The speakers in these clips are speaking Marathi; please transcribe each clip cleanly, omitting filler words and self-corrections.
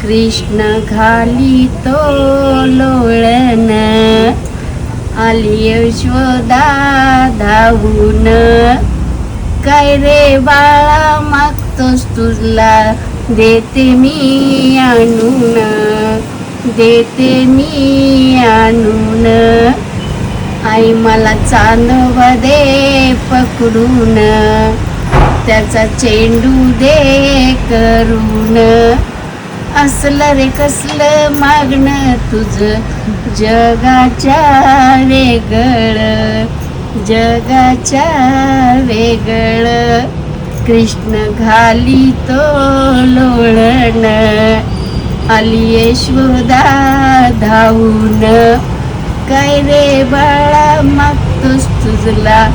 कृष्ण घाली तो लोळण, आली यशोदा धावून. काय रे बाळा मागतोस तुझला, देते मी आणून, देते मी आणून. आई मला चांदव दे पकडून, त्याचा चेंडू दे करून. असलं रे कसलं मागणं तुझं, जगाच्या वेगळं, जगाच्या वेगळं. कृष्ण घाली तो लोळण, आली यशोदा धावून. काय रे बाळा मागतोस तुझला,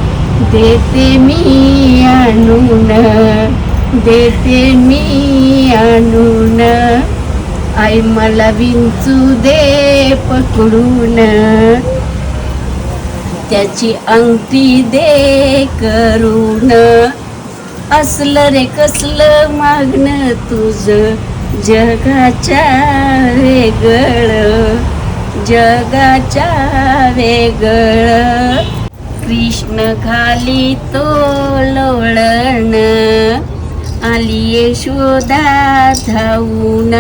देते मी आणून, देते मी आणून. आई मला विंचू दे पकडून, त्याची अंगठी दे करून. असलं रे कसलं मागणं तुझं, जगाच्या वेगळं, जगाच्या वेगळं. कृष्ण घाली तो लोळण, आली यशोदा धावून.